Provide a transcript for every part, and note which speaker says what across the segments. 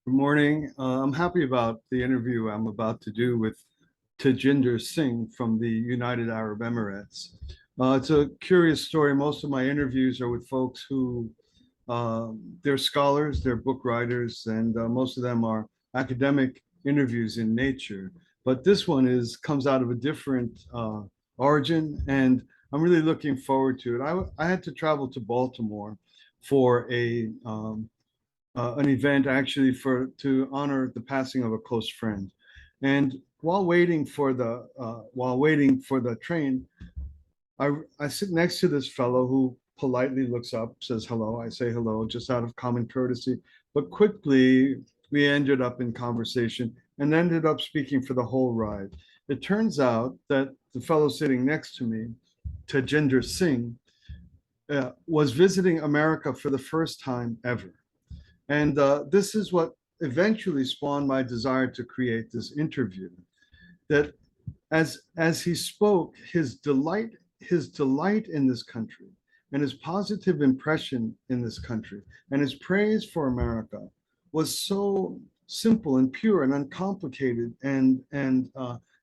Speaker 1: Good morning. I'm happy about the interview I'm about to do with Tejinder Singh from the United Arab Emirates. It's a curious story. Most of my interviews are with folks who they're scholars, they're book writers, and most of them are academic interviews in nature. But this one comes out of a different origin, and I'm really looking forward to it. I had to travel to Baltimore for an event actually for to honor the passing of a close friend. And while waiting for the train, I sit next to this fellow who politely looks up, says hello. I say hello, just out of common courtesy. But quickly we ended up in conversation and ended up speaking for the whole ride. It turns out that the fellow sitting next to me, Tejinder Singh, was visiting America for the first time ever. And this is what eventually spawned my desire to create this interview. That as he spoke, his delight in this country, and his positive impression in this country, and his praise for America was so simple and pure and uncomplicated, and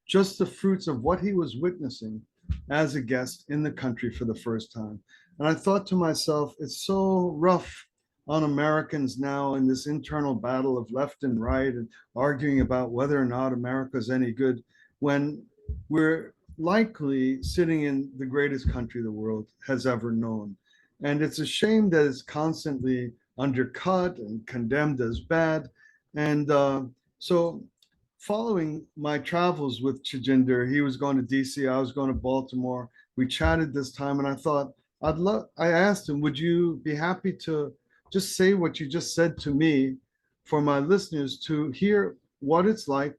Speaker 1: just the fruits of what he was witnessing as a guest in the country for the first time. And I thought to myself, it's so rough on Americans now in this internal battle of left and right and arguing about whether or not America's any good when we're likely sitting in the greatest country the world has ever known. And it's a shame that it's constantly undercut and condemned as bad. And so, following my travels with Chajinder, he was going to DC, I was going to Baltimore. We chatted this time, and I asked him, would you be happy to just say what you just said to me for my listeners to hear what it's like,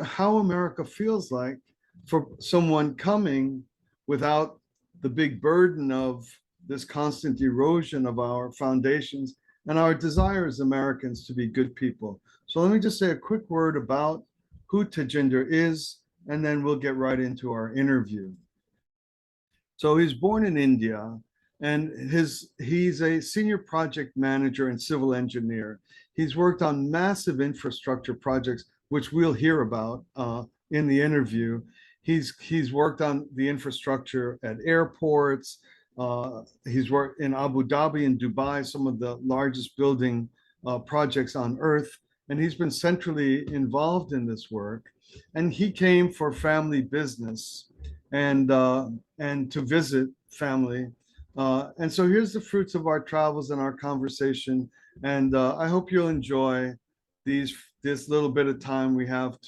Speaker 1: how America feels like for someone coming without the big burden of this constant erosion of our foundations and our desire as Americans to be good people. So let me just say a quick word about who Tejinder is, and then we'll get right into our interview. So he's born in India, and he's a senior project manager and civil engineer. He's worked on massive infrastructure projects, which we'll hear about in the interview. He's worked on the infrastructure at airports. He's worked in Abu Dhabi and Dubai, some of the largest building projects on earth, and he's been centrally involved in this work. And he came for family business and to visit family. And so here's the fruits of our travels and our conversation. And I hope you'll enjoy this little bit of time we have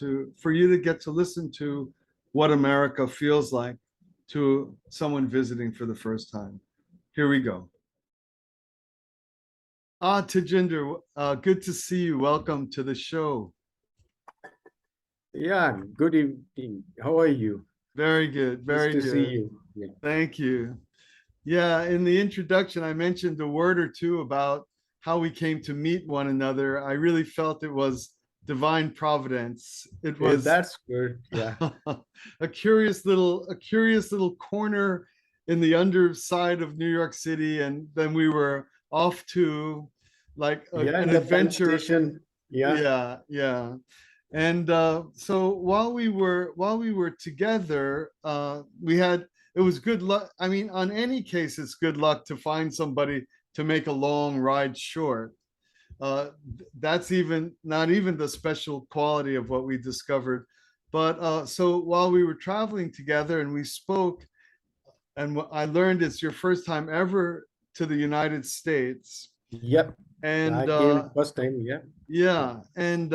Speaker 1: for you to get to listen to what America feels like to someone visiting for the first time. Here we go. Tejinder, good to see you. Welcome to the show.
Speaker 2: Yeah, good evening. How are you?
Speaker 1: Very good, very
Speaker 2: Nice to
Speaker 1: good.
Speaker 2: see you. Yeah.
Speaker 1: Thank you. Yeah, in the introduction, I mentioned a word or two about how we came to meet one another. I really felt it was divine providence. It
Speaker 2: Yeah,
Speaker 1: was
Speaker 2: that's good. Yeah.
Speaker 1: a curious little corner in the underside of New York City, and then we were off to like
Speaker 2: Yeah,
Speaker 1: an
Speaker 2: in the Penn
Speaker 1: adventure.
Speaker 2: Station. Yeah.
Speaker 1: Yeah, yeah. And so while we were together, we had it was good luck. I mean, on any case, it's good luck to find somebody to make a long ride short. That's even not even the special quality of what we discovered. But so while we were traveling together and we spoke, and I learned it's your first time ever to the United States.
Speaker 2: Yep.
Speaker 1: And
Speaker 2: I came first time. Yeah.
Speaker 1: yeah, and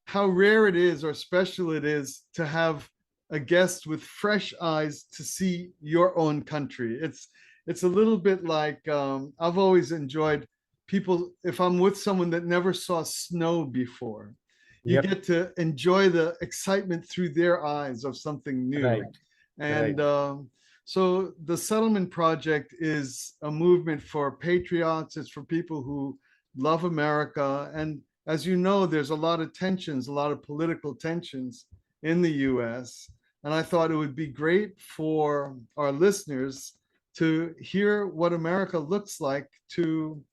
Speaker 1: how rare it is or special it is to have a guest with fresh eyes to see your own country. It's a little bit like I've always enjoyed people if I'm with someone that never saw snow before. You
Speaker 2: Yep.
Speaker 1: get to enjoy the excitement through their eyes of something new.
Speaker 2: Right.
Speaker 1: And
Speaker 2: Right.
Speaker 1: so the settlement project is a movement for patriots. It's for people who love America. And as you know, there's a lot of tensions, a lot of political tensions in the US. And I thought it would be great for our listeners to hear what America looks like to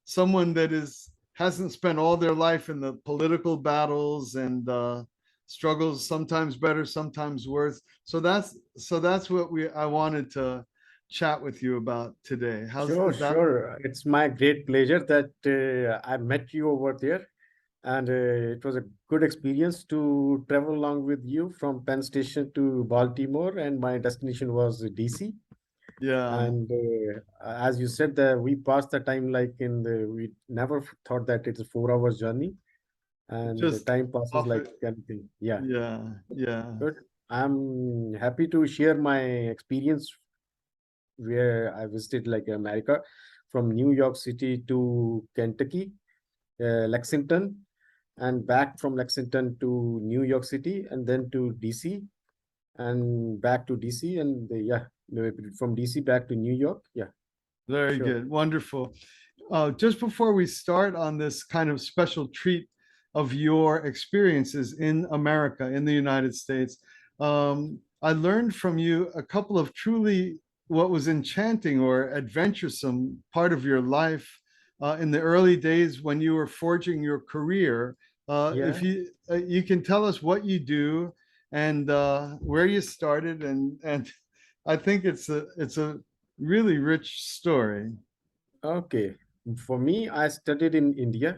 Speaker 1: someone that hasn't spent all their life in the political battles and struggles, sometimes better, sometimes worse. So that's what I wanted to chat with you about today. How's
Speaker 2: Sure,
Speaker 1: is that?
Speaker 2: sure. It's my great pleasure that I met you over there. And it was a good experience to travel along with you from Penn Station to Baltimore. And my destination was DC.
Speaker 1: Yeah,
Speaker 2: And as you said, that we passed the time like we never thought that it's a 4 hours journey. And the
Speaker 1: just
Speaker 2: time passes
Speaker 1: off
Speaker 2: like
Speaker 1: it.
Speaker 2: anything. Yeah,
Speaker 1: Yeah, yeah.
Speaker 2: good. I'm happy to share my experience where I visited like America from New York City to Kentucky, Lexington, and back from Lexington to New York City, and then to DC, and back to DC, and yeah, from DC back to New York. Yeah,
Speaker 1: Very
Speaker 2: sure.
Speaker 1: good. Wonderful. Just before we start on this kind of special treat of your experiences in America, in the United States, I learned from you a couple of truly what was enchanting or adventuresome part of your life in the early days when you were forging your career. If
Speaker 2: Yeah.
Speaker 1: you can tell us what you do and where you started, and I think it's a really rich story.
Speaker 2: Okay. For me, I studied in India,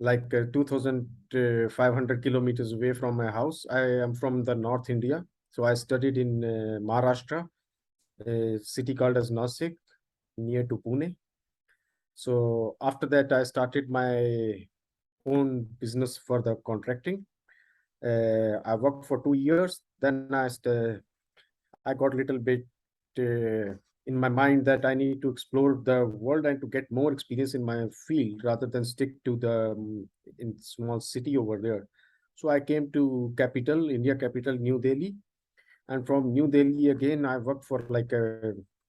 Speaker 2: like 2,500 kilometers away from my house. I am from the North India. So I studied in Maharashtra, a city called as Nasik, near to Pune. So after that, I started my own business for the contracting. I worked for 2 years. Then I got a little bit in my mind that I need to explore the world and to get more experience in my field rather than stick to the in small city over there. So I came to capital, India capital, New Delhi, and from New Delhi again, I worked for like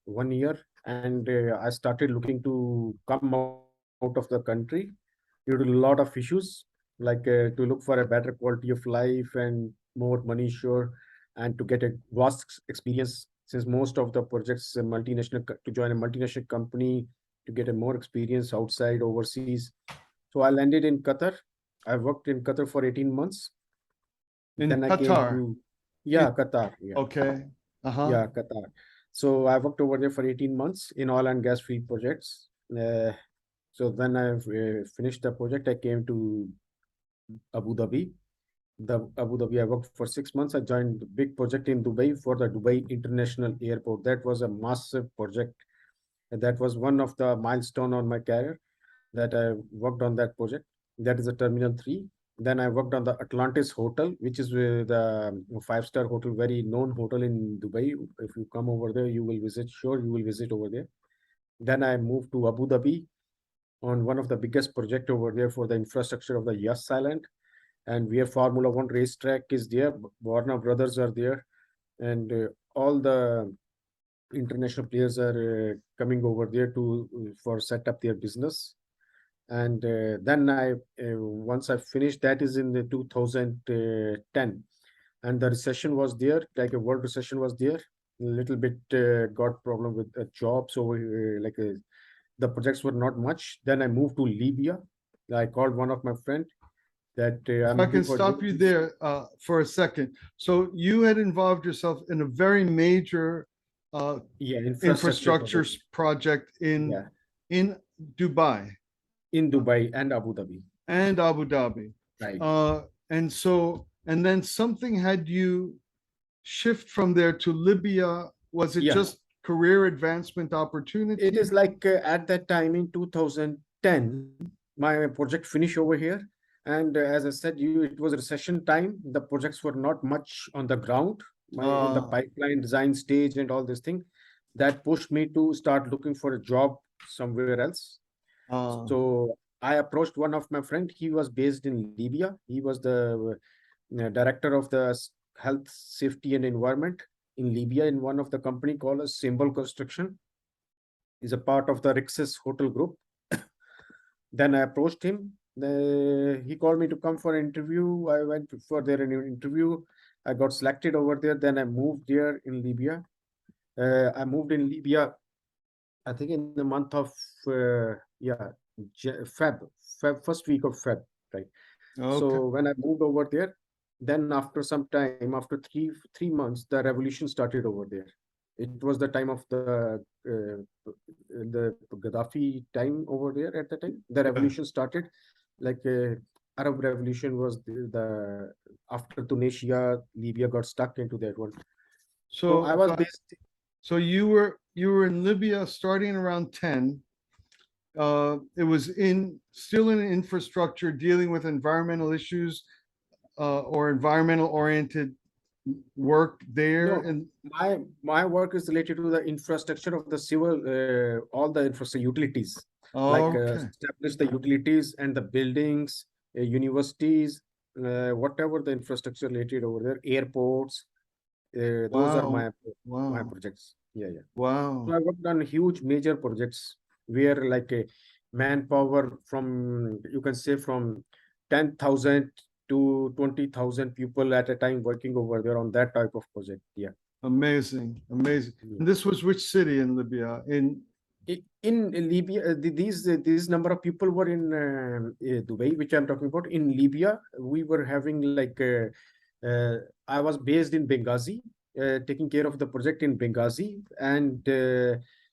Speaker 2: 1 year, and I started looking to come out of the country due to a lot of issues, like to look for a better quality of life and more money, sure, and to get a vast experience. Since most of the projects, to join a multinational company to get a more experience outside overseas. So I landed in Qatar. I worked in Qatar for 18 months.
Speaker 1: In
Speaker 2: Then I came
Speaker 1: Qatar.
Speaker 2: to,
Speaker 1: In,
Speaker 2: yeah, Qatar. Yeah.
Speaker 1: okay. Uh-huh.
Speaker 2: Yeah, Qatar. So I worked over there for 18 months in oil and gas field projects. So when I finished the project, I came to Abu Dhabi. The Abu Dhabi, I worked for 6 months. I joined the big project in Dubai for the Dubai International Airport. That was a massive project. And that was one of the milestone on my career that I worked on that project. That is the Terminal 3. Then I worked on the Atlantis Hotel, which is the five-star hotel, very known hotel in Dubai. If you come over there, you will visit. Sure, you will visit over there. Then I moved to Abu Dhabi on one of the biggest project over there for the infrastructure of the Yas Island, and where Formula One racetrack is there. Warner Brothers are there, and all the international players are coming over there to for set up their business. And then I once I finished, that is in the 2010, and the recession was there, like a world recession was there. A little bit got problem with a job, so the projects were not much. Then I moved to Libya. I called one of my friend that
Speaker 1: If
Speaker 2: I'm
Speaker 1: I
Speaker 2: looking
Speaker 1: can
Speaker 2: for
Speaker 1: stop you
Speaker 2: jobs.
Speaker 1: there for a second. So you had involved yourself in a very major
Speaker 2: Yeah, infrastructure
Speaker 1: infrastructure
Speaker 2: project.
Speaker 1: project
Speaker 2: Yeah,
Speaker 1: in Dubai
Speaker 2: in Dubai and Abu Dhabi.
Speaker 1: and Abu Dhabi.
Speaker 2: Right.
Speaker 1: Uh, and then something had you shift from there to Libya. Was it
Speaker 2: Yeah,
Speaker 1: just career advancement
Speaker 2: it
Speaker 1: opportunity?
Speaker 2: is like at that time in 2010, my project finished over here. And as I said, it was recession time. The projects were not much on the ground, in the
Speaker 1: Uh,
Speaker 2: pipeline design stage and all this thing. That pushed me to start looking for a job somewhere else.
Speaker 1: uh,
Speaker 2: So I approached one of my friend. He was based in Libya. He was the director of the health, safety, and environment in Libya in one of the company called as Symbol Construction. Is a part of the Rixis Hotel Group. Then I approached him. He called me to come for an interview. I went for their interview. I got selected over there. Then I moved there in Libya. I moved in Libya, I think in the month of Feb. first week of Feb, right?
Speaker 1: Okay.
Speaker 2: So when I moved over there, then after some time, after 3 months, the revolution started over there. It was the time of the Gaddafi time over there at the time. The
Speaker 1: Yeah.
Speaker 2: revolution started, like Arab revolution was the after Tunisia, Libya got stuck into that one. So I
Speaker 1: So,
Speaker 2: was
Speaker 1: so,
Speaker 2: based.
Speaker 1: so you were in Libya starting around 10. It was still in infrastructure dealing with environmental issues, or environmental oriented work there.
Speaker 2: No,
Speaker 1: And
Speaker 2: my work is related to the infrastructure of the civil, all the infrastructure utilities, like
Speaker 1: okay.
Speaker 2: establish the utilities and the buildings, universities, whatever the infrastructure related over there, airports. Those are
Speaker 1: Wow.
Speaker 2: my
Speaker 1: Wow.
Speaker 2: projects. Yeah, yeah. So
Speaker 1: Wow.
Speaker 2: I worked on huge major projects where like a manpower from, you can say, from 10,000 to 20,000 people at a time working over there on that type of project. Yeah.
Speaker 1: Amazing. Amazing.
Speaker 2: Yeah.
Speaker 1: And this was which city in Libya?
Speaker 2: In Libya, these number of people were in Dubai, which I'm talking about. In Libya, we were having like I was based in Benghazi, taking care of the project in Benghazi and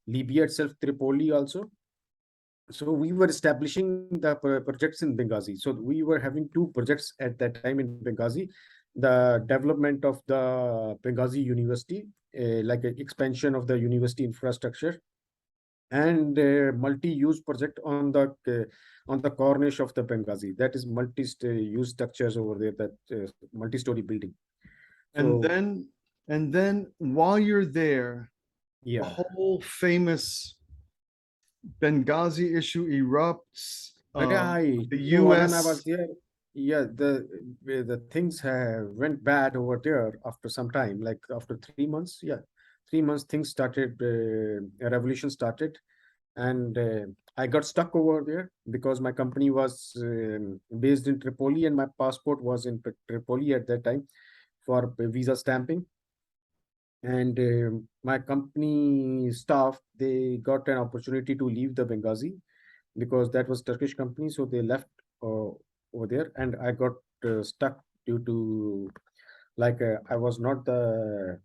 Speaker 2: Libya itself, Tripoli also. So we were establishing the projects in Benghazi. So we were having two projects at that time in Benghazi: the development of the Benghazi University, like an expansion of the university infrastructure, and multi-use project on the corniche of the Benghazi. That is multi-use structures over there, that multi-story building.
Speaker 1: And
Speaker 2: So
Speaker 1: then, and then while you're there, the
Speaker 2: yeah,
Speaker 1: whole famous Benghazi issue erupts.
Speaker 2: right.
Speaker 1: The
Speaker 2: So when I was
Speaker 1: U.S.
Speaker 2: there, yeah, the things have went bad over there after some time, like after 3 months. Yeah, 3 months things started. A revolution started, and I got stuck over there because my company was based in Tripoli and my passport was in Tripoli at that time for visa stamping. And my company staff, they got an opportunity to leave the Benghazi because that was Turkish company, so they left over there, and I got stuck due to like I was not the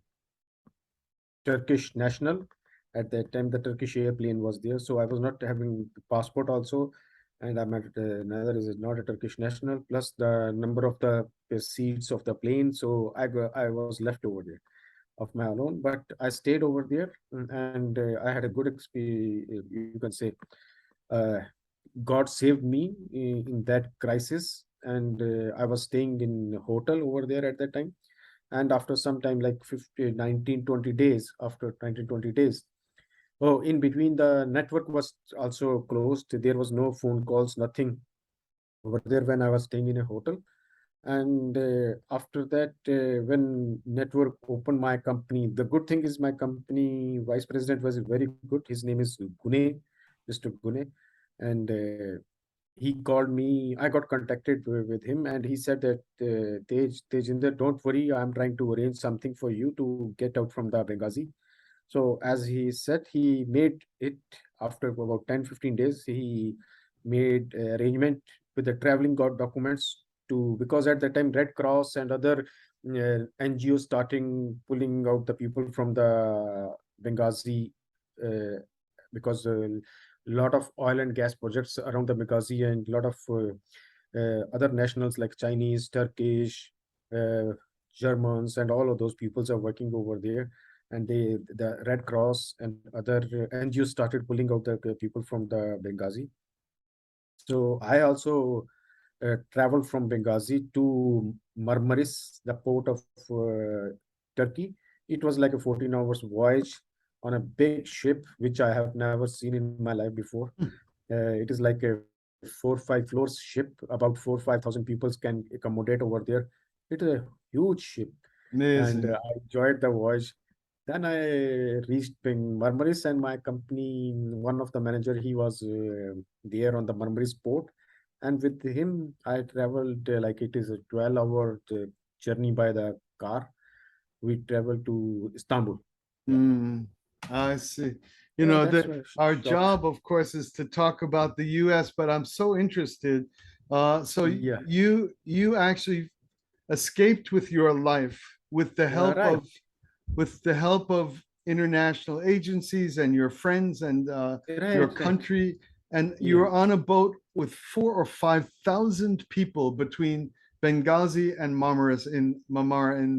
Speaker 2: Turkish national. At that time, the Turkish airplane was there, so I was not having the passport also, and I'm at neither is not a Turkish national. Plus the number of the seats of the plane, so I was left over there of my own. But I stayed over there, and I had a good experience. You can say, uh, God saved me in that crisis, and I was staying in a hotel over there at that time. And after some time, like 50, 19, 20 days, after 19, 20 days, oh, in between the network was also closed. There was no phone calls, nothing over there when I was staying in a hotel. And after that, when network opened my company, the good thing is my company vice president was very good. His name is Gune, Mr. Gune. And he called me. I got contacted with him, and he said that Tejinder, don't worry, I'm trying to arrange something for you to get out from the Benghazi. So as he said, he made it after about 10, 15 days. He made arrangement with the traveling got documents to, because at that time Red Cross and other NGOs starting pulling out the people from the Benghazi, uh, because a lot of oil and gas projects around the Benghazi, and a lot of other nationals like Chinese, Turkish, uh, Germans, and all of those peoples are working over there. And the Red Cross and other NGOs started pulling out the people from the Benghazi. So I also traveled from Benghazi to Marmaris, the port of Turkey. It was like a 14 hours voyage on a big ship, which I have never seen in my life before. It is like a 4, 5 floors ship. About 4, 5 thousand people can accommodate over there. It is a huge ship, and
Speaker 1: Amazing.
Speaker 2: I enjoyed the voyage. Then I reached Marmaris, and my company, one of the manager, he was there on the Marmaris port, and with him I traveled like it is a 12-hour journey by the car. We traveled to Istanbul. Yeah.
Speaker 1: Hmm. I see. You
Speaker 2: Yeah,
Speaker 1: know,
Speaker 2: that's
Speaker 1: that
Speaker 2: why
Speaker 1: our
Speaker 2: shocked.
Speaker 1: job, of course, is to talk about the US, but I'm so interested. So
Speaker 2: Yeah,
Speaker 1: you actually escaped with your life
Speaker 2: right,
Speaker 1: with the help of international agencies and your friends and your
Speaker 2: right.
Speaker 1: country, and you
Speaker 2: Yeah.
Speaker 1: were on a boat with 4 or 5 thousand people between Benghazi and Marmara in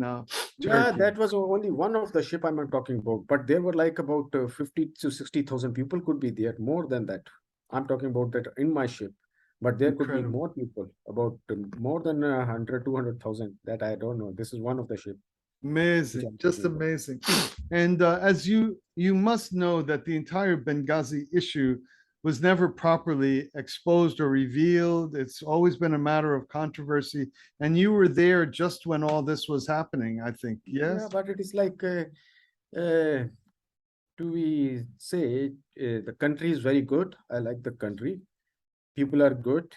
Speaker 2: Yeah,
Speaker 1: Turkey.
Speaker 2: that was only one of the ship I'm talking about, but there were like about 50 to 60,000 people could be there, more than that. I'm talking about that in my ship, but there could be
Speaker 1: Incredible.
Speaker 2: more people, about more than 100, 200,000 that I don't know. This is one of the ship which
Speaker 1: Amazing,
Speaker 2: I'm
Speaker 1: just
Speaker 2: talking about.
Speaker 1: amazing. And as you must know that the entire Benghazi issue was never properly exposed or revealed. It's always been a matter of controversy. And you were there just when all this was happening, I think.
Speaker 2: Yeah,
Speaker 1: Yes?
Speaker 2: but it is like, uh, do we say the country is very good? I like the country. People are good.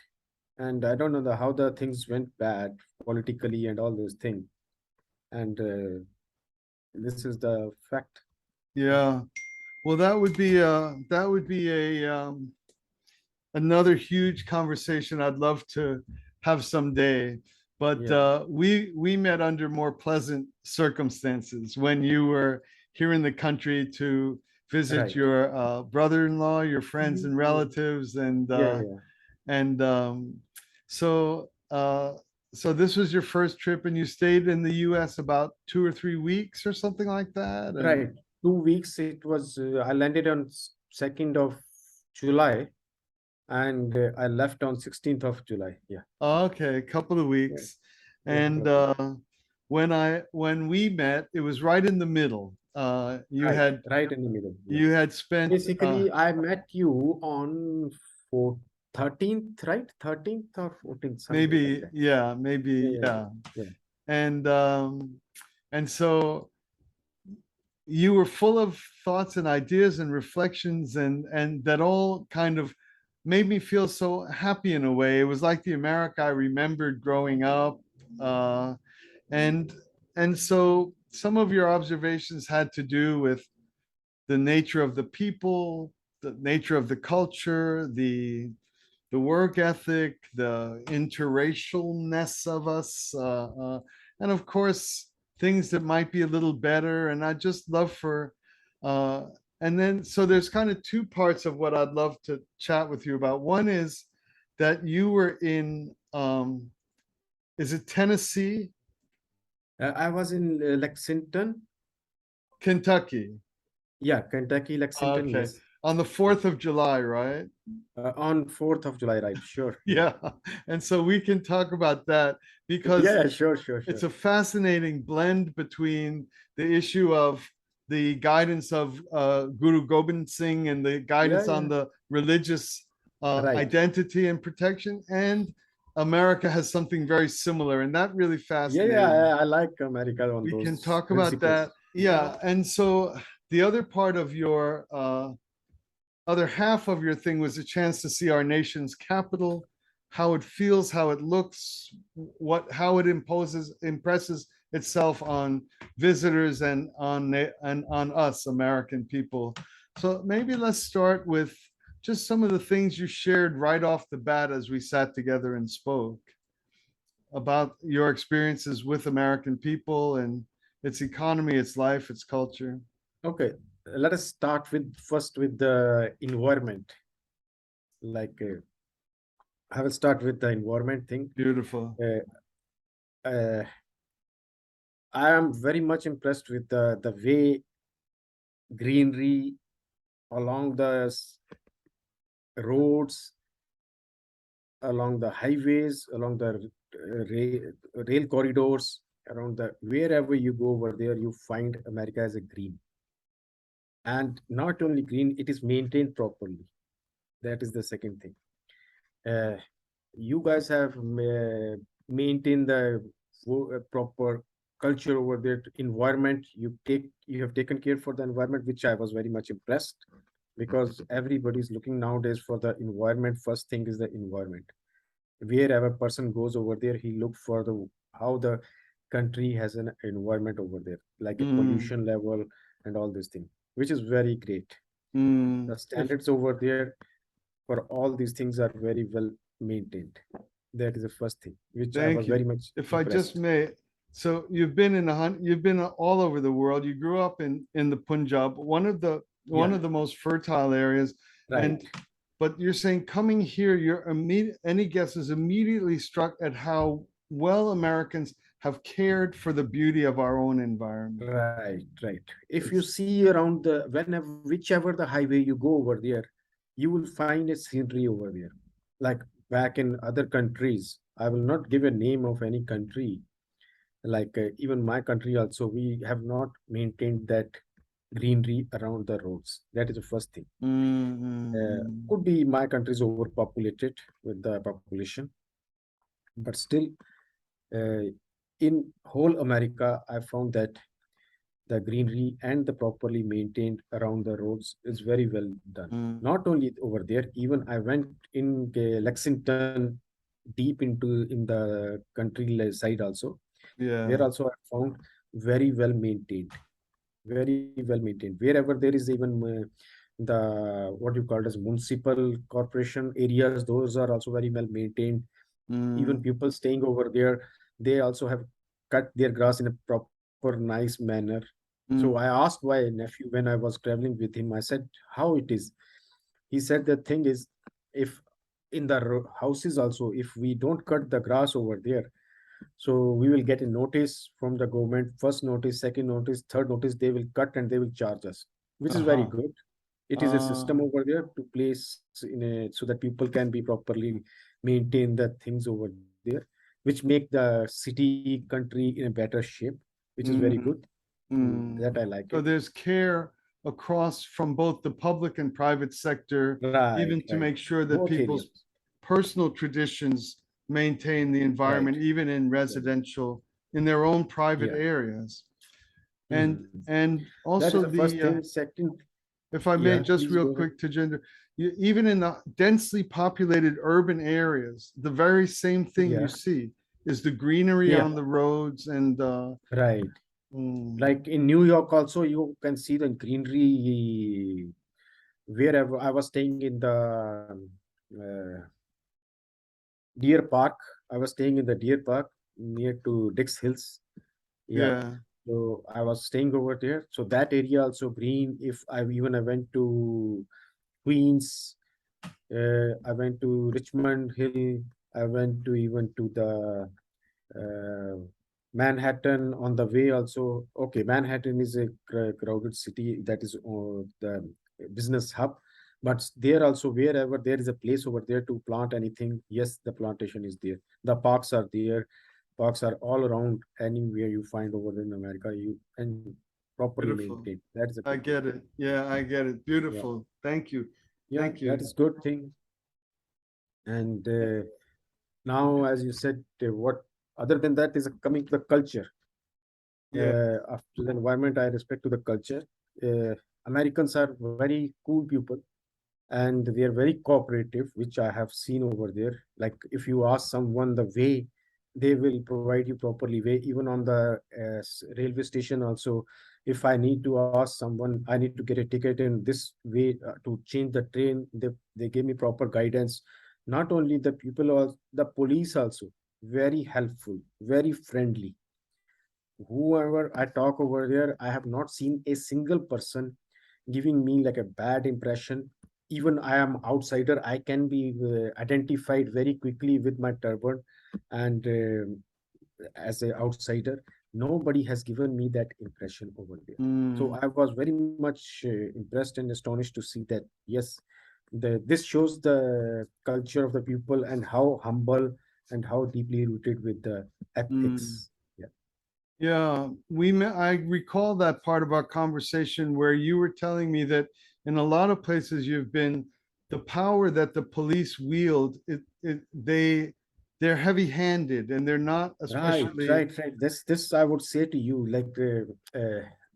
Speaker 2: And I don't know how the things went bad politically and all those things. And this is the fact.
Speaker 1: Yeah. Well, that would be a another huge conversation I'd love to have someday. But
Speaker 2: Yeah,
Speaker 1: we met under more pleasant circumstances when you were here in the country to visit
Speaker 2: right.
Speaker 1: your brother-in-law, your friends and
Speaker 2: Mhm.
Speaker 1: relatives,
Speaker 2: Yeah, yeah,
Speaker 1: and so so this was your first trip, and you stayed in the U.S. about 2 or 3 weeks or something like that,
Speaker 2: yeah.
Speaker 1: and
Speaker 2: Right. 2 weeks. It was. I landed on 2nd of July, and I left on 16th of July. Yeah.
Speaker 1: okay, a couple of
Speaker 2: Yeah.
Speaker 1: weeks.
Speaker 2: Yeah.
Speaker 1: And
Speaker 2: Okay.
Speaker 1: when we met, it was right in the middle.
Speaker 2: Right. Right in the middle. Yeah.
Speaker 1: You had spent
Speaker 2: Basically, I met you on 4 13th, right? 13th or 14th, somewhere like
Speaker 1: maybe
Speaker 2: that.
Speaker 1: yeah,
Speaker 2: Yeah.
Speaker 1: maybe
Speaker 2: Yeah.
Speaker 1: yeah.
Speaker 2: Yeah.
Speaker 1: And so you were full of thoughts and ideas and reflections, and that all kind of made me feel so happy in a way. It was like the America I remembered growing up. Uh, and and so some of your observations had to do with the nature of the people, the nature of the culture, the work ethic, the interracialness of us, and of course things that might be a little better. And I just love for, uh, and then so there's kind of two parts of what I'd love to chat with you about. One is that you were in, is it Tennessee,
Speaker 2: I was in Lexington.
Speaker 1: Kentucky?
Speaker 2: Yeah, Kentucky, Lexington.
Speaker 1: Okay,
Speaker 2: Yes.
Speaker 1: on the 4th of July, right?
Speaker 2: On 4th of July, right? Sure.
Speaker 1: Yeah, and so we can talk about that because
Speaker 2: Yeah, yeah, sure, sure,
Speaker 1: it's
Speaker 2: sure.
Speaker 1: a fascinating blend between the issue of the guidance of Guru Gobind Singh and the
Speaker 2: Yeah,
Speaker 1: guidance on
Speaker 2: yeah.
Speaker 1: the religious
Speaker 2: Right.
Speaker 1: identity and protection, and America has something very similar, and that really
Speaker 2: Yeah,
Speaker 1: fascinated me.
Speaker 2: yeah. I like America on
Speaker 1: We can
Speaker 2: those
Speaker 1: talk about
Speaker 2: principles.
Speaker 1: that. Yeah, and so the other part of your other half of your thing was a chance to see our nation's capital, how it feels, how it looks, how it impresses itself on visitors and on us American people. So maybe let's start with just some of the things you shared right off the bat as we sat together and spoke about your experiences with American people and its economy, its life, its culture.
Speaker 2: Okay, let us start with first with the environment. Like, I will start with the environment thing.
Speaker 1: Beautiful.
Speaker 2: Uh, I am very much impressed with the way greenery along the roads, along the highways, along the rail corridors, around the wherever you go over there, you find America as a green. And not only green, it is maintained properly. That is the second thing. Uh, you guys have maintained the proper culture over there, environment. You have taken care for the environment, which I was very much impressed, because everybody's looking nowadays for the environment. First thing is the environment. Wherever person goes over there, he look for the how the country has an environment over there, like a
Speaker 1: Mm,
Speaker 2: pollution level and all this thing, which is very great. The
Speaker 1: If
Speaker 2: standards over there for all these things are very well maintained. That is the first thing, which I
Speaker 1: Thank
Speaker 2: was very
Speaker 1: you.
Speaker 2: much
Speaker 1: If I just
Speaker 2: impressed.
Speaker 1: may, so you've been all over the world. You grew up in the Punjab, one
Speaker 2: Yeah,
Speaker 1: of the most fertile areas.
Speaker 2: right,
Speaker 1: And but you're saying coming here, you're any guess is immediately struck at how well Americans have cared for the beauty of our own environment.
Speaker 2: right. If you
Speaker 1: It's
Speaker 2: see around the whenever whichever the highway you go over there, you will find a scenery over there. Like back in other countries, I will not give a name of any country. Like even my country also, we have not maintained that greenery around the roads. That is the first thing.
Speaker 1: mm,
Speaker 2: Could be my country is overpopulated with the population, but still, uh, in whole America, I found that the greenery and the properly maintained around the roads is very well done.
Speaker 1: mm,
Speaker 2: Not only over there, even I went in Lexington, deep into in the side also. There
Speaker 1: yeah.
Speaker 2: also I found very well maintained, very well maintained. Wherever there is even the what you call as municipal corporation areas, those are also very well maintained. Even
Speaker 1: Mm,
Speaker 2: people staying over there, they also have cut their grass in a proper nice manner. So I
Speaker 1: mm,
Speaker 2: asked my nephew when I was traveling with him, I said how it is. He said the thing is, if in the houses also, if we don't cut the grass over there, so we will get a notice from the government, first notice, second notice, third notice, they will cut and they will charge us, which is very
Speaker 1: uh-huh.
Speaker 2: good. It is a
Speaker 1: Uh,
Speaker 2: system over there to place in a so that people can be properly maintain the things over there, which make the city, country in a better shape, which is very good.
Speaker 1: mm. Mm.
Speaker 2: That I like
Speaker 1: So
Speaker 2: it.
Speaker 1: there's care across from both the public and private sector,
Speaker 2: Right,
Speaker 1: even to
Speaker 2: right.
Speaker 1: make sure that
Speaker 2: Both
Speaker 1: people's
Speaker 2: areas.
Speaker 1: personal traditions maintain the
Speaker 2: Right,
Speaker 1: environment, even in
Speaker 2: right.
Speaker 1: residential, in their own private
Speaker 2: Yeah.
Speaker 1: areas.
Speaker 2: Mhm.
Speaker 1: And
Speaker 2: That is
Speaker 1: also
Speaker 2: the first thing. Second,
Speaker 1: if I may,
Speaker 2: yeah,
Speaker 1: just
Speaker 2: please
Speaker 1: real
Speaker 2: go ahead.
Speaker 1: quick to gender, even in the densely populated urban areas, the very same thing you
Speaker 2: Yeah,
Speaker 1: see is the greenery
Speaker 2: yeah,
Speaker 1: on the roads and
Speaker 2: right.
Speaker 1: mm,
Speaker 2: Like in New York also, you can see the greenery wherever. I was staying in the uh, Deer Park. I was staying in the Deer Park near to Dix Hills. Yeah.
Speaker 1: yeah,
Speaker 2: So I was staying over there. So that area also green. If I went to Queens, I went to Richmond Hill. I went to even to the uh, Manhattan on the way also. Okay, Manhattan is a crowded city that is the business hub, but there also wherever there is a place over there to plant anything, yes, the plantation is there. The parks are there. Parks are all around anywhere you find over in America. You and properly
Speaker 1: beautiful.
Speaker 2: maintained. That is a
Speaker 1: I
Speaker 2: good thing.
Speaker 1: get it. Yeah, I get it.
Speaker 2: Yeah,
Speaker 1: Beautiful. Thank you.
Speaker 2: yeah,
Speaker 1: Thank
Speaker 2: that
Speaker 1: you.
Speaker 2: is good thing. And now, as you said, what other than that is coming to the culture.
Speaker 1: Yeah.
Speaker 2: After the environment, I respect to the culture. Uh, Americans are very cool people and they are very cooperative, which I have seen over there. Like if you ask someone the way, they will provide you properly way. Even on the railway station also, if I need to ask someone, I need to get a ticket in this way to change the train, they give me proper guidance. Not only the people, or the police also, very helpful, very friendly. Whoever I talk over there, I have not seen a single person giving me like a bad impression. Even I am outsider, I can be identified very quickly with my turban, and as an outsider, nobody has given me that impression over there. So
Speaker 1: Mm,
Speaker 2: I was very much impressed and astonished to see that yes, this shows the culture of the people and how humble and how deeply rooted with the
Speaker 1: mm.
Speaker 2: ethics. Yeah.
Speaker 1: Yeah, I recall that part of our conversation where you were telling me that in a lot of places you've been, the power that the police wield, they're heavy-handed and they're not
Speaker 2: Right,
Speaker 1: especially,
Speaker 2: right. This I would say to you, like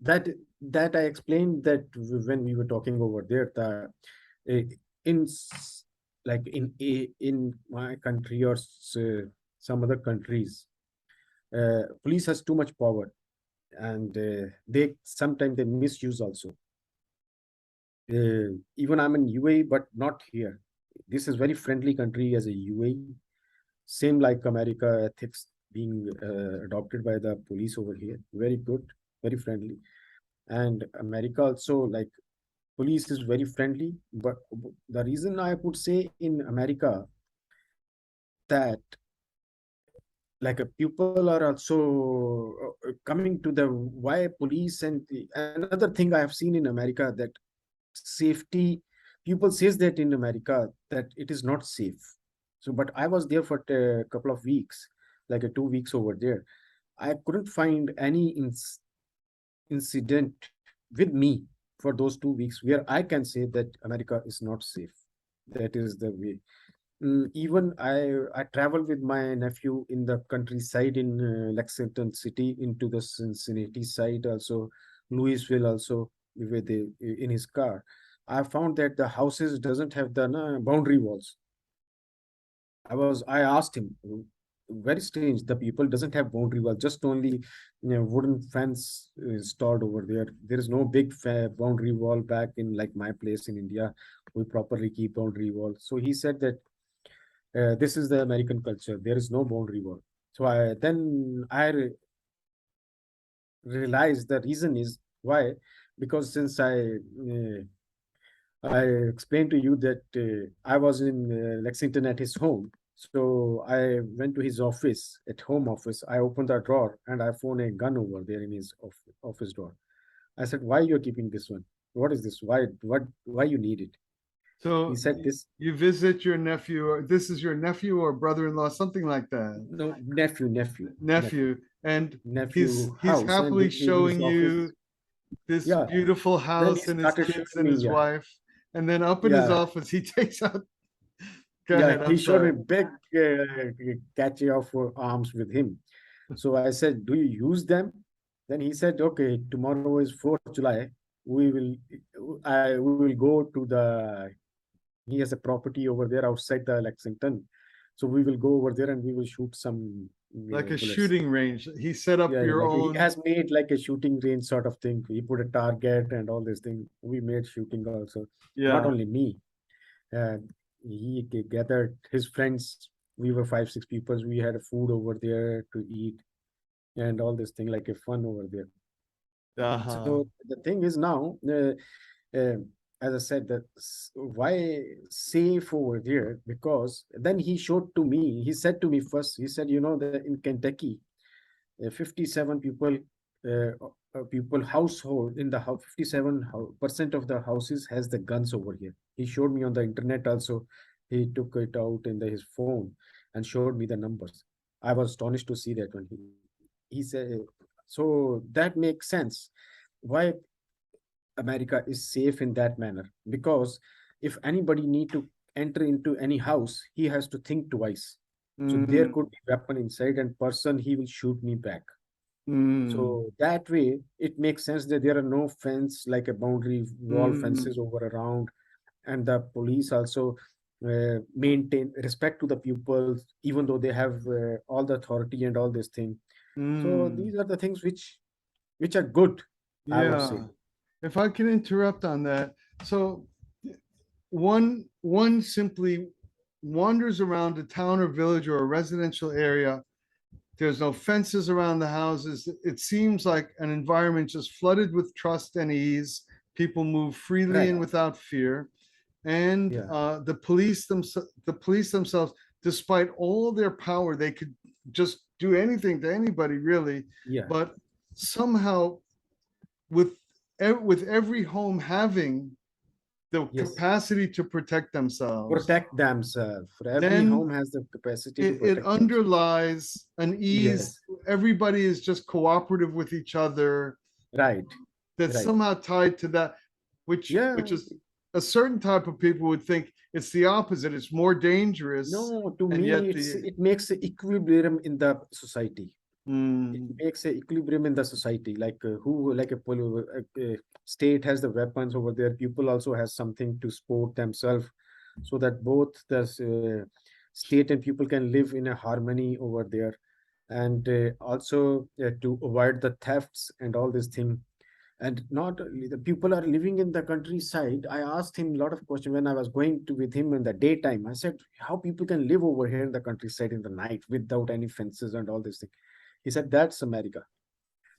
Speaker 2: that that I explained that when we were talking over there, the uh, in like in my country or some other countries, police has too much power, and they sometimes they misuse also. Even I'm in UAE, but not here. This is very friendly country as a UAE. Same like America, ethics being adopted by the police over here. Very good, very friendly. And America also, like, police is very friendly. But the reason I would say in America that, like, people are also coming to the why police, and another thing I have seen in America, that safety, people says that in America that it is not safe. So but I was there for a couple of weeks, like 2 weeks over there. I couldn't find any incident with me for those 2 weeks where I can say that America is not safe. That is the way. Even I traveled with my nephew in the countryside in Lexington City, into the Cincinnati side, also Louisville, also with in his car. I found that the houses doesn't have the boundary walls. I asked him, very strange. The people doesn't have boundary wall, just only wooden fence installed over there. There is no big boundary wall back in like my place in India. We properly keep boundary wall. So he said that this is the American culture. There is no boundary wall. So I realized the reason is why, because since I explained to you that I was in Lexington at his home. So I went to his office, at home office. I opened the drawer and I found a gun over there in his office drawer. I said, "Why you're keeping this one? What is this? Why you need it?" He
Speaker 1: So
Speaker 2: said, "This
Speaker 1: you visit your nephew, or this is your nephew or brother-in-law, something like that.
Speaker 2: no nephew,
Speaker 1: Nephew, and he's
Speaker 2: nephew
Speaker 1: he's
Speaker 2: house, and
Speaker 1: happily
Speaker 2: in his
Speaker 1: showing
Speaker 2: office,
Speaker 1: you this
Speaker 2: yeah.
Speaker 1: beautiful
Speaker 2: Then he
Speaker 1: house and his
Speaker 2: started
Speaker 1: kids
Speaker 2: showing
Speaker 1: and
Speaker 2: me,
Speaker 1: his
Speaker 2: yeah,
Speaker 1: wife. And then up in his
Speaker 2: yeah,
Speaker 1: office, he takes out. Go
Speaker 2: yeah.
Speaker 1: ahead.
Speaker 2: He
Speaker 1: I'm
Speaker 2: showed me
Speaker 1: sorry.
Speaker 2: big catchy of arms with him. So I said, "Do you use them?" Then he said, "Okay, tomorrow is 4th July. We will, we will go to the. He has a property over there outside the Lexington, so we will go over there and we will shoot some
Speaker 1: Like a
Speaker 2: bullets."
Speaker 1: shooting range. He set up
Speaker 2: Yeah,
Speaker 1: your
Speaker 2: like he
Speaker 1: own.
Speaker 2: has made like a shooting range sort of thing. He put a target and all this thing. We made shooting also. Not
Speaker 1: Yeah.
Speaker 2: only me. And he gathered his friends. We were 5, 6 people. We had food over there to eat and all this thing, like a fun over there.
Speaker 1: Uh-huh.
Speaker 2: So the thing is now, uh, as I said, that why safe over there? Because then he showed to me. He said to me first. He said, that in Kentucky, 57 people, people household in the house, 57% of the houses has the guns over here. He showed me on the internet also. He took it out in his phone and showed me the numbers. I was astonished to see that when he said, so that makes sense why America is safe in that manner. Because if anybody need to enter into any house, he has to think twice. So there
Speaker 1: Mm,
Speaker 2: could be weapon inside and person he will shoot me back.
Speaker 1: mm,
Speaker 2: So that way, it makes sense that there are no fence like a boundary wall
Speaker 1: mm,
Speaker 2: fences over around, and the police also maintain respect to the people, even though they have all the authority and all this thing. So
Speaker 1: mm.
Speaker 2: these are the things which are good, I would say.
Speaker 1: Yeah. If I can interrupt on that. So one simply wanders around a town or village or a residential area. There's no fences around the houses. It seems like an environment just flooded with trust and ease. People move freely and
Speaker 2: Right.
Speaker 1: without fear. And
Speaker 2: Yeah.
Speaker 1: the police themselves, despite all their power, they could just do anything to anybody, really.
Speaker 2: Yeah.
Speaker 1: But somehow, with with every home having the
Speaker 2: Yes.
Speaker 1: capacity to protect themselves,
Speaker 2: Protect themselves. For every
Speaker 1: then
Speaker 2: home has the capacity to
Speaker 1: it
Speaker 2: protect themselves.
Speaker 1: underlies an ease.
Speaker 2: Yes.
Speaker 1: Everybody is just cooperative with each other.
Speaker 2: Right.
Speaker 1: That's
Speaker 2: Right.
Speaker 1: somehow tied to that, which
Speaker 2: Yeah.
Speaker 1: is a certain type of people would think it's the opposite. It's more dangerous,
Speaker 2: No, to
Speaker 1: and
Speaker 2: me,
Speaker 1: yet the
Speaker 2: it makes a equilibrium in the society. It
Speaker 1: mm,
Speaker 2: makes a equilibrium in the society. Like who, like state has the weapons over there. People also has something to support themselves, so that both the state and people can live in a harmony over there, and also to avoid the thefts and all this thing. And not only the people are living in the countryside. I asked him a lot of questions when I was going to with him in the daytime. I said, how people can live over here in the countryside in the night without any fences and all this thing. He said, that's America.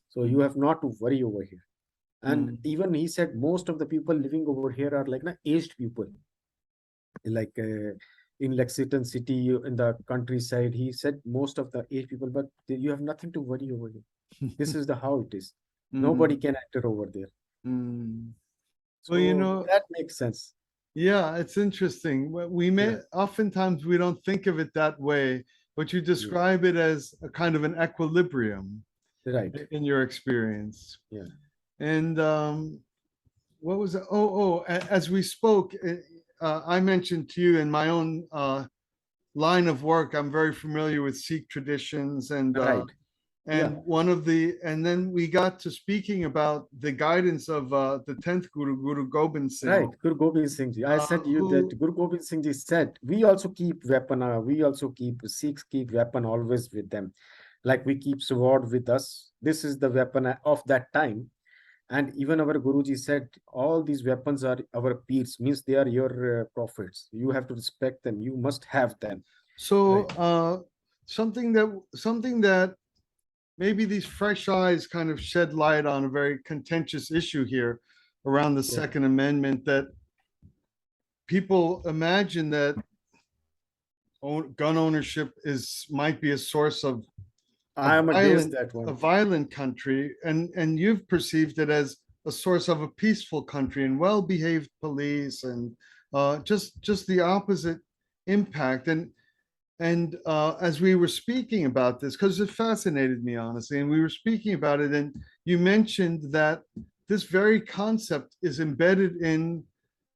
Speaker 2: So you have not to worry over here. And
Speaker 1: Mm.
Speaker 2: even he said most of the people living over here are like aged people, like in Lexington City, in the countryside. He said most of the aged people, but you have nothing to worry over here. This is the how it is. Nobody
Speaker 1: Mm.
Speaker 2: can enter over there.
Speaker 1: Mm. Well,
Speaker 2: So that makes sense.
Speaker 1: yeah, it's interesting. We
Speaker 2: Yeah,
Speaker 1: may oftentimes we don't think of it that way, but you
Speaker 2: yeah,
Speaker 1: describe it as a kind of an equilibrium
Speaker 2: right.
Speaker 1: in your experience.
Speaker 2: Yeah,
Speaker 1: And what was it? As we spoke, I mentioned to you in my own line of work, I'm very familiar with Sikh traditions
Speaker 2: right. Yeah,
Speaker 1: and one of the and then we got to speaking about the guidance of the 10th Guru, Guru Gobind
Speaker 2: right.
Speaker 1: Singh,
Speaker 2: Guru Gobind Singh Ji. I said you that
Speaker 1: who
Speaker 2: Guru Gobind Singh Ji said, we also keep weapon, we also keep, Sikhs keep weapon always with them. Like we keep sword with us. This is the weapon of that time. And even our Guruji said, all these weapons are our peers, means they are your prophets. You have to respect them. You must have them.
Speaker 1: so
Speaker 2: Right.
Speaker 1: something that maybe these fresh eyes kind of shed light on a very contentious issue here around the
Speaker 2: Yeah.
Speaker 1: Second Amendment, that people imagine that gun ownership is might be a source of a
Speaker 2: I am against
Speaker 1: violent
Speaker 2: that one.
Speaker 1: country, and you've perceived it as a source of a peaceful country and well-behaved police, and just the opposite impact. And as we were speaking about this, because it fascinated me honestly, and we were speaking about it, and you mentioned that this very concept is embedded in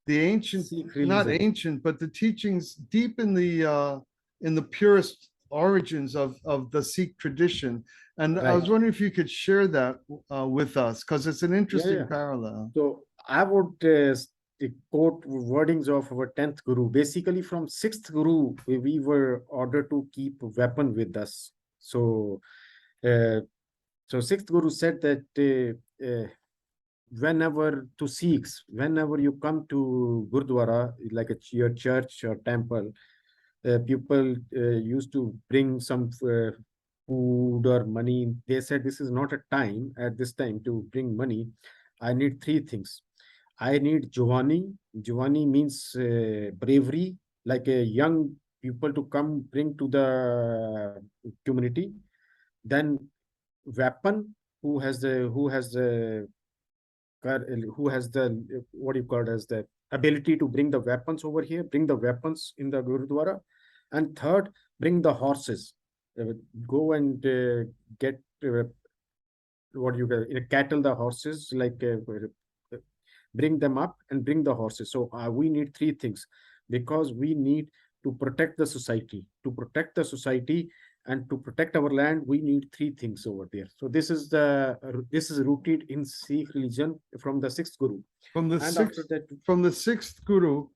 Speaker 1: the ancient,
Speaker 2: Sikh
Speaker 1: not
Speaker 2: religion.
Speaker 1: ancient, but the teachings deep in the purest origins of the Sikh tradition. And I was
Speaker 2: Right.
Speaker 1: wondering if you could share that with us, because it's an
Speaker 2: Yeah,
Speaker 1: interesting
Speaker 2: yeah.
Speaker 1: parallel.
Speaker 2: So I would quote wordings of our 10th Guru. Basically, from 6th Guru, we were ordered to keep weapon with us. So, uh, so 6th Guru said that whenever to Sikhs, whenever you come to Gurdwara, like your church or temple, people used to bring some food or money. They said this is not a time at this time to bring money. I need three things. I need Giovanni. Giovanni means bravery, like a young people to come bring to the community. Then weapon, who has the what do you call it as the ability to bring the weapons over here, bring the weapons in the Gurudwara. And third, bring the horses. Uh, Go and get what you get, cattle, the horses, like bring them up and bring the horses. So we need three things, because we need to protect the society. To protect the society and to protect our land, we need three things over there. So this is rooted in Sikh religion from the sixth Guru.
Speaker 1: From the
Speaker 2: And after
Speaker 1: sixth
Speaker 2: that,
Speaker 1: from the sixth Guru,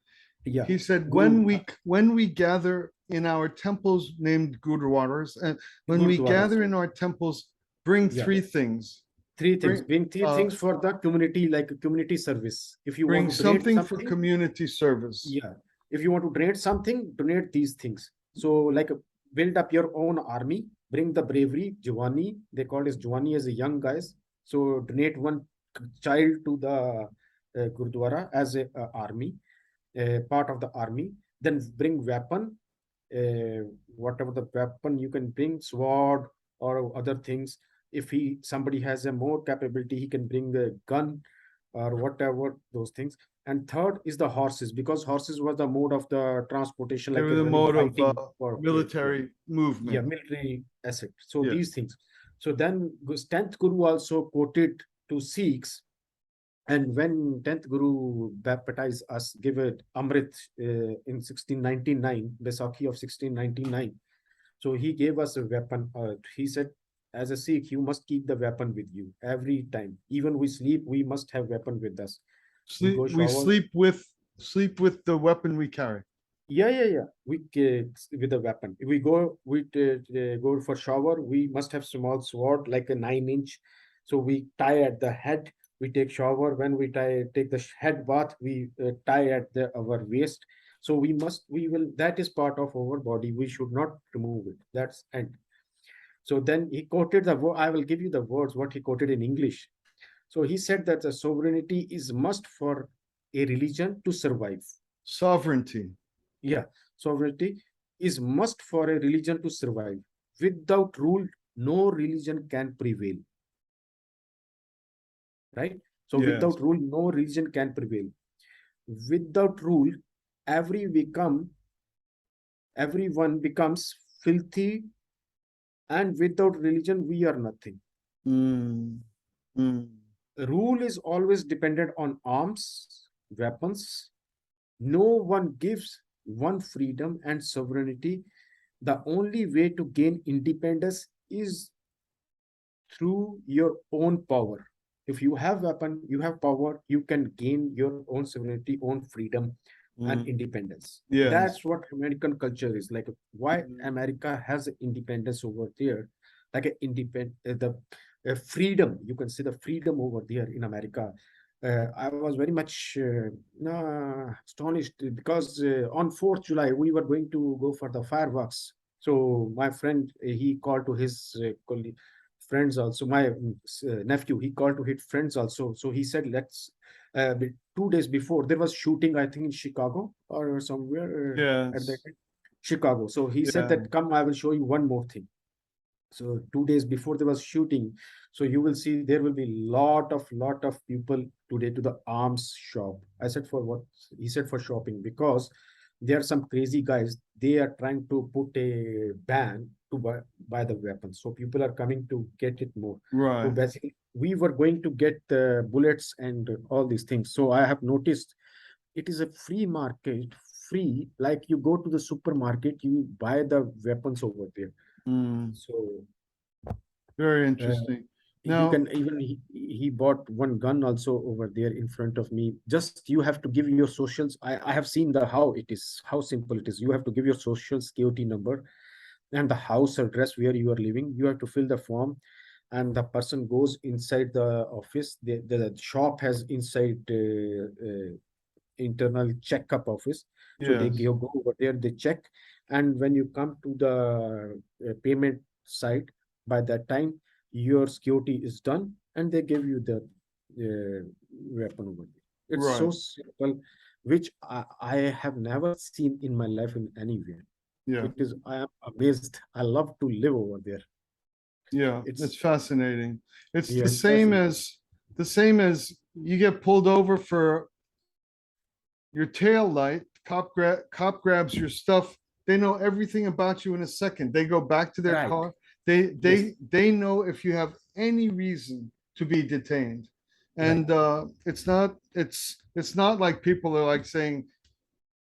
Speaker 2: yeah,
Speaker 1: he said,
Speaker 2: Guru,
Speaker 1: when we gather in our temples named Gurdwaras, and when we
Speaker 2: Gurudwaras.
Speaker 1: gather in our temples, bring
Speaker 2: Yeah,
Speaker 1: three things.
Speaker 2: three things.
Speaker 1: Bring
Speaker 2: Bring three things for the community, like community service. If you want
Speaker 1: bring
Speaker 2: to donate
Speaker 1: something for
Speaker 2: something,
Speaker 1: community service.
Speaker 2: yeah. If you want to donate something, donate these things. So, like, build up your own army, bring the bravery, Giovanni. They call it Giovanni as a young guys. So, donate one child to the Gurdwara as a army, part of the army. Then bring weapon, whatever the weapon you can bring, sword or other things. If somebody has a more capability, he can bring a gun or whatever those things. And third is the horses, because horses was the mode of the transportation,
Speaker 1: They
Speaker 2: like
Speaker 1: were the
Speaker 2: running,
Speaker 1: mode of
Speaker 2: fighting for
Speaker 1: military
Speaker 2: yeah,
Speaker 1: movement.
Speaker 2: military asset. So
Speaker 1: Yeah.
Speaker 2: these things. So then 10th Guru also quoted to Sikhs, and when 10th Guru baptized us, give it Amrit in 1699, Baisakhi of 1699. So he gave us a weapon. He said, as a Sikh, you must keep the weapon with you every time. Even we sleep, we must have weapon with us. We go
Speaker 1: We
Speaker 2: shower.
Speaker 1: sleep with the weapon we carry.
Speaker 2: Yeah, yeah, yeah. We with a weapon. If we go for shower, we must have small sword like a 9 inch. So we tie at the head. We take shower. When we take the head bath, we tie at our waist. So we will, that is part of our body. We should not remove it. That's and so then he quoted I will give you the words, what he quoted in English. So he said that the sovereignty is must for a religion to survive.
Speaker 1: Sovereignty.
Speaker 2: Yeah, sovereignty is must for a religion to survive. Without rule, no religion can prevail. Right? So
Speaker 1: Yes.
Speaker 2: without rule, no religion can prevail. Without rule, everyone becomes filthy, and without religion, we are nothing.
Speaker 1: Mm. Mm.
Speaker 2: Rule is always dependent on arms, weapons. No one gives one freedom and sovereignty. The only way to gain independence is through your own power. If you have weapon, you have power, you can gain your own sovereignty, own freedom, and
Speaker 1: Mm.
Speaker 2: independence.
Speaker 1: Yes.
Speaker 2: That's what American culture is like. Why
Speaker 1: Mm.
Speaker 2: America has independence over there, like a independent the freedom. You can see the freedom over there in America. I was very much astonished because on 4th July we were going to go for the fireworks. So my friend, he called to his colleague, friends also. My nephew, he called to his friends also. So he said, let's. 2 days before there was shooting, I think in Chicago or somewhere at that
Speaker 1: Yes.
Speaker 2: Chicago. So he said
Speaker 1: Yeah.
Speaker 2: that, come, I will show you one more thing. So 2 days before there was shooting, so you will see there will be lot of people today to the arms shop. I said, for what? He said, for shopping, because there are some crazy guys, they are trying to put a ban to buy the weapons, so people are coming to get it more. So
Speaker 1: Right.
Speaker 2: basically we were going to get the bullets and all these things. So I have noticed it is a free market, free, like you go to the supermarket, you buy the weapons over there.
Speaker 1: Mm.
Speaker 2: So
Speaker 1: Very
Speaker 2: uh,
Speaker 1: interesting.
Speaker 2: you
Speaker 1: Now,
Speaker 2: can even he bought one gun also over there in front of me. Just you have to give your socials. I have seen the how it is, how simple it is. You have to give your social security number and the house address where you are living. You have to fill the form, and the person goes inside the office. The shop has inside internal checkup office. So they
Speaker 1: yes.
Speaker 2: go over there, they check, and when you come to the payment side, by that time your security is done, and they give you the weapon over there. It's so
Speaker 1: Right.
Speaker 2: simple, which I have never seen in my life in anywhere.
Speaker 1: Yeah.
Speaker 2: It is, I am amazed. I love to live over there.
Speaker 1: Yeah. It's
Speaker 2: It's,
Speaker 1: fascinating. It's
Speaker 2: yeah, it's fascinating.
Speaker 1: the same as you get pulled over for your tail light. Cop grabs your stuff. They know everything about you in a second. They go back to their
Speaker 2: Right.
Speaker 1: car. They
Speaker 2: Yes.
Speaker 1: they they know if you have any reason to be detained.
Speaker 2: Right.
Speaker 1: And it's not like people are like saying,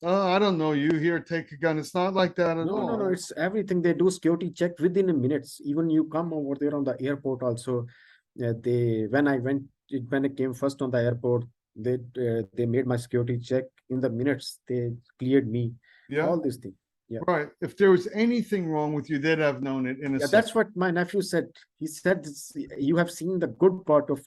Speaker 1: "Oh, I don't know you, here, take a gun." It's not like that at
Speaker 2: No, no, no.
Speaker 1: all.
Speaker 2: It's everything. They do security check within a minutes. Even you come over there on the airport also. They when I went when I came first on the airport, they made my security check in the minutes. They cleared me.
Speaker 1: Yeah,
Speaker 2: All these things. Yeah,
Speaker 1: right. If there was anything wrong with you, they'd have known it in a
Speaker 2: yeah. That's
Speaker 1: second.
Speaker 2: what my nephew said. He said, "You have seen the good part of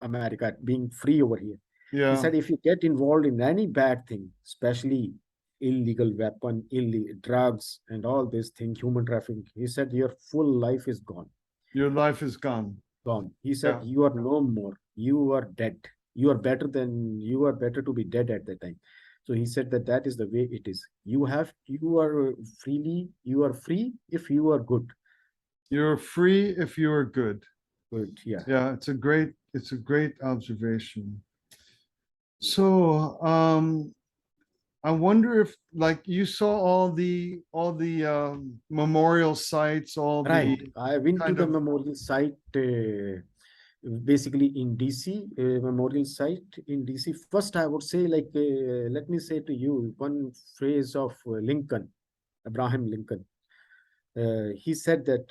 Speaker 2: America being free over here." He
Speaker 1: Yeah,
Speaker 2: said, if you get involved in any bad thing, especially illegal weapon, illegal drugs, and all these things, human trafficking, he said, your full life is gone.
Speaker 1: your life is gone.
Speaker 2: Gone. He said,
Speaker 1: Yeah,
Speaker 2: you are no more. You are dead. You are better to be dead at that time. So he said that that is the way it is. You are free if you are good.
Speaker 1: you're free if you are good.
Speaker 2: Good. Yeah.
Speaker 1: Yeah, it's a great observation. So, I wonder if like you saw all the memorial sites, all the
Speaker 2: Right. I went to
Speaker 1: kind
Speaker 2: the
Speaker 1: of
Speaker 2: memorial site basically in DC, memorial site in DC. First, I would say, like, let me say to you one phrase of Lincoln, Abraham Lincoln. He said that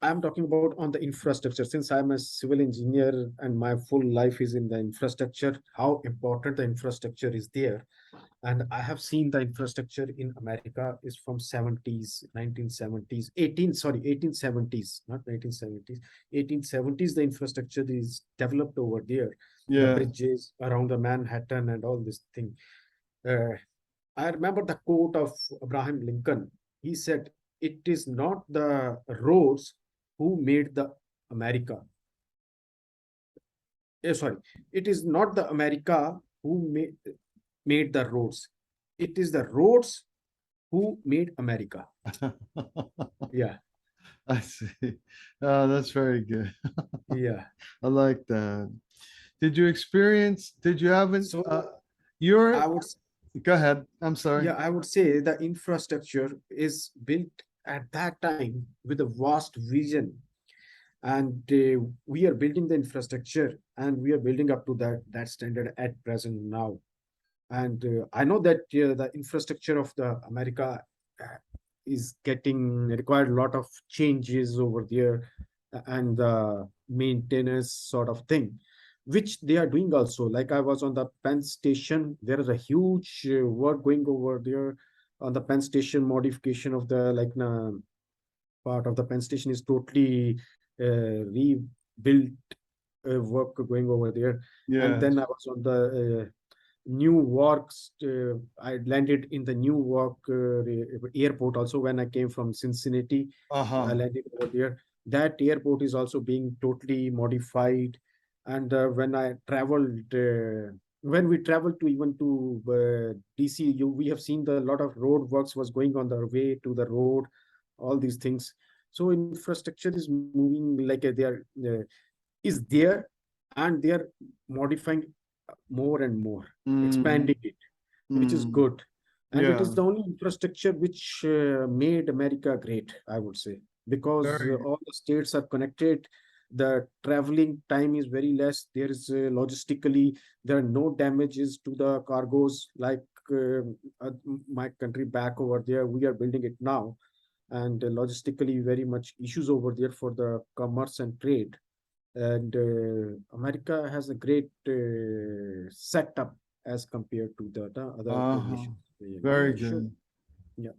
Speaker 2: I'm talking about on the infrastructure. Since I'm a civil engineer and my full life is in the infrastructure, how important the infrastructure is there. And I have seen the infrastructure in America is from 70s, 1970s, 1870s, not 1970s, 1870s. The infrastructure is developed over there, the
Speaker 1: Yeah.
Speaker 2: bridges around the Manhattan and all this thing. Uh, I remember the quote of Abraham Lincoln. He said, "It is not the roads who made the America. Sorry, it is not the America who made the roads. It is the roads who made America." Yeah,
Speaker 1: I see. Oh, that's very good.
Speaker 2: yeah.
Speaker 1: I like that. Did you have an,
Speaker 2: So
Speaker 1: your,
Speaker 2: I would,
Speaker 1: go ahead. I'm sorry.
Speaker 2: yeah, I would say the infrastructure is built at that time with a vast vision, and we are building the infrastructure, and we are building up to that standard at present now. And I know that the infrastructure of the America uh, is getting required a lot of changes over there, and the maintenance sort of thing, which they are doing also. Like I was on the Penn Station, there is a huge work going over there on the Penn Station. Modification of the like part of the Penn Station is totally rebuilt, work going over there. And then
Speaker 1: Yes.
Speaker 2: I was on the Newark. I landed in the Newark airport also when I came from Cincinnati. I
Speaker 1: Uh-huh.
Speaker 2: landed over there. That airport is also being totally modified. And when we traveled to even to DC, we have seen the lot of road works was going on the way to the road, all these things. So infrastructure is moving like they are is there, and they are modifying more and more,
Speaker 1: Mm,
Speaker 2: expanding it, which is
Speaker 1: mm,
Speaker 2: good. And it is
Speaker 1: yeah.
Speaker 2: the only infrastructure which made America great, I would say, because
Speaker 1: Very,
Speaker 2: all the states are connected. The traveling time is very less. There is logistically, there are no damages to the cargoes like my country back over there. We are building it now, and logistically, very much issues over there for the commerce and trade. And America has a great setup as compared to the other
Speaker 1: uh-huh.
Speaker 2: nations. Yeah,
Speaker 1: Very
Speaker 2: yeah, sure.
Speaker 1: good.
Speaker 2: Yeah,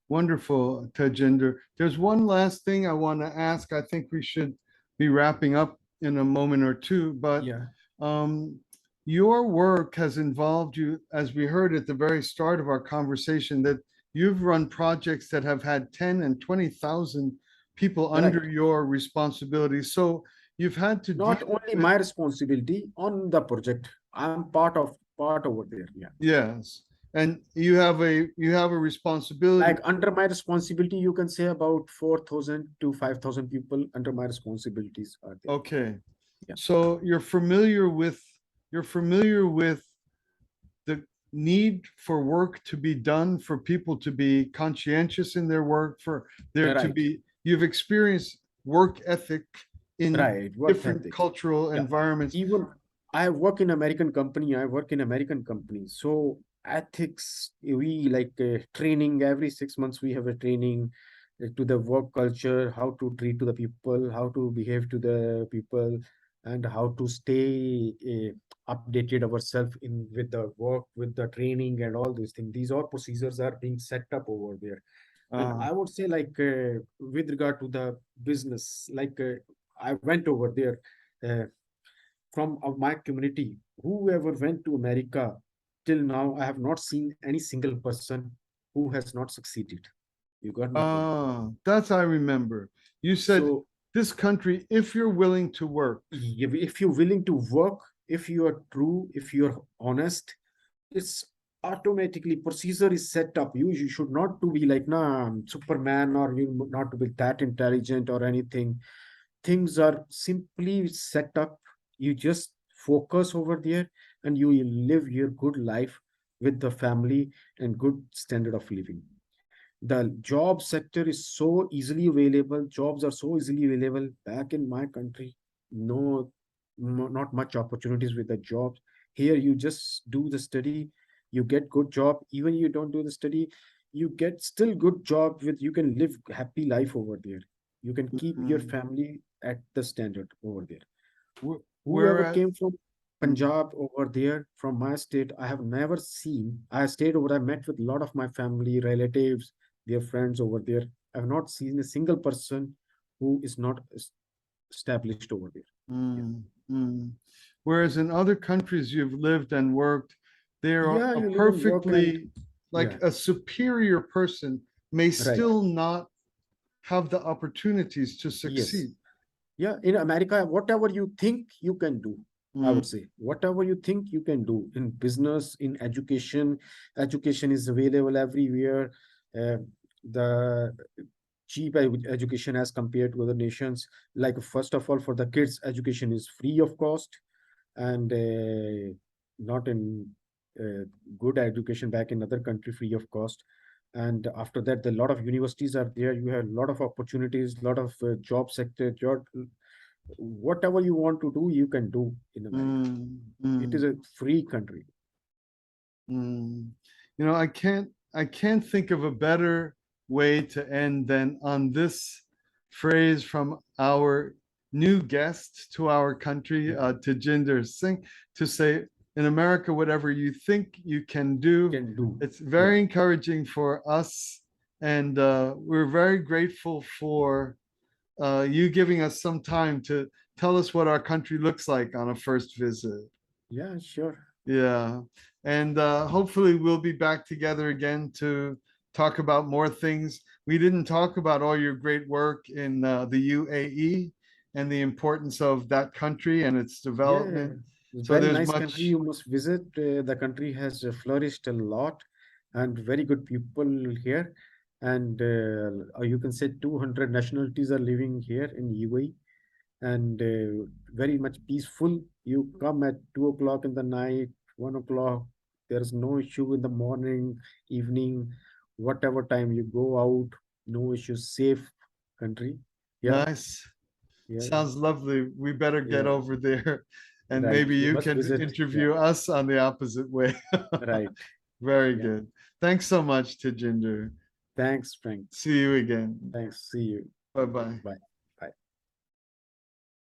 Speaker 1: Wonderful, Tejinder. There's one last thing I want to ask. I think we should be wrapping up in a moment or two, but
Speaker 2: yeah,
Speaker 1: um, your work has involved you, as we heard at the very start of our conversation, that you've run projects that have had 10 and 20,000 people under
Speaker 2: right.
Speaker 1: your responsibility. So you've had to deal
Speaker 2: Not only
Speaker 1: with,
Speaker 2: my responsibility on the project. I'm part over there. Yeah.
Speaker 1: yes, and you have a responsibility.
Speaker 2: Like under my responsibility, you can say about 4,000 to 5,000 people under my responsibilities are there.
Speaker 1: Okay.
Speaker 2: Yeah.
Speaker 1: So you're familiar with the need for work to be done, for people to be conscientious in their work, for there to
Speaker 2: Right.
Speaker 1: be, you've experienced work ethic in
Speaker 2: Right. Work
Speaker 1: different
Speaker 2: ethic.
Speaker 1: cultural
Speaker 2: Yeah.
Speaker 1: environments.
Speaker 2: Even I work in American company. I work in American company. So ethics, we like training every 6 months. We have a training to the work culture, how to treat to the people, how to behave to the people, and how to stay updated ourselves in with the work, with the training, and all these things. These all procedures are being set up over there. And
Speaker 1: Uh,
Speaker 2: I would say, like with regard to the business, like I went over there. From my community, whoever went to America till now, I have not seen any single person who has not succeeded. You got my point.
Speaker 1: that's I remember. You said
Speaker 2: So
Speaker 1: this country, if you're willing to work.
Speaker 2: if you're willing to work, if you are true, if you are honest, it's automatically procedure is set up. You should not to be like nah, I'm Superman, or you not to be that intelligent or anything. Things are simply set up. You just focus over there, and you will live your good life with the family and good standard of living. The job sector is so easily available. Jobs are so easily available back in my country. No, not much opportunities with the jobs. Here you just do the study, you get good job. Even you don't do the study, you get still good job with, you can live happy life over there. You can keep your
Speaker 1: Mm,
Speaker 2: family at the standard over there.
Speaker 1: wh-
Speaker 2: Whoever
Speaker 1: whereas
Speaker 2: came from, Punjab over there from my state, I have never seen. I stayed over, I met with a lot of my family, relatives, their friends over there. I have not seen a single person who is not established over there. Yeah.
Speaker 1: Mm, mm. Whereas in other countries you've lived and worked, there are
Speaker 2: Yeah,
Speaker 1: a
Speaker 2: you live and work and
Speaker 1: perfectly,
Speaker 2: yeah,
Speaker 1: like a superior person may
Speaker 2: right.
Speaker 1: still not have the opportunities to
Speaker 2: Yes.
Speaker 1: succeed.
Speaker 2: Yeah, in America, whatever you think you can do, I
Speaker 1: Mm,
Speaker 2: would say. Whatever you think you can do in business, in education, education is available everywhere. Uh, the cheap education as compared to other nations. Like, first of all, for the kids, education is free of cost, and not in uh, good education back in other country free of cost. And after that, a lot of universities are there. You have a lot of opportunities, a lot of job sector, job, whatever you want to do, you can do in America.
Speaker 1: mm,
Speaker 2: It is
Speaker 1: mm,
Speaker 2: a free country.
Speaker 1: mm. You know, I can't think of a better way to end than on this phrase from our new guest to our country,
Speaker 2: Yeah,
Speaker 1: Tejinder Singh, to say, in America, whatever you think you can do.
Speaker 2: can do.
Speaker 1: It's
Speaker 2: Yeah,
Speaker 1: very encouraging for us, and we're very grateful for you giving us some time to tell us what our country looks like on a first visit.
Speaker 2: yeah, sure.
Speaker 1: Yeah. And hopefully we'll be back together again to talk about more things. We didn't talk about all your great work in the UAE and the importance of that country and its
Speaker 2: Yeah,
Speaker 1: development.
Speaker 2: it's
Speaker 1: So
Speaker 2: very
Speaker 1: there's
Speaker 2: nice country.
Speaker 1: much,
Speaker 2: You must visit. The country has flourished a lot, and very good people here. And you can say 200 nationalities are living here in UAE, and very much peaceful. You come at 2 o'clock in the night, 1 o'clock. There's no issue in the morning, evening, whatever time you go out. No issue. Safe country. Yeah,
Speaker 1: nice.
Speaker 2: yeah,
Speaker 1: Sounds lovely. We better get
Speaker 2: yeah.
Speaker 1: over there and
Speaker 2: Right.
Speaker 1: maybe
Speaker 2: You
Speaker 1: you
Speaker 2: must
Speaker 1: can
Speaker 2: visit. Yeah.
Speaker 1: interview us on the opposite way.
Speaker 2: Right.
Speaker 1: Very
Speaker 2: Yeah.
Speaker 1: good. Thanks so much, Tejinder.
Speaker 2: Thanks, Frank.
Speaker 1: See you again.
Speaker 2: Thanks. See you.
Speaker 1: Bye bye.
Speaker 2: Bye.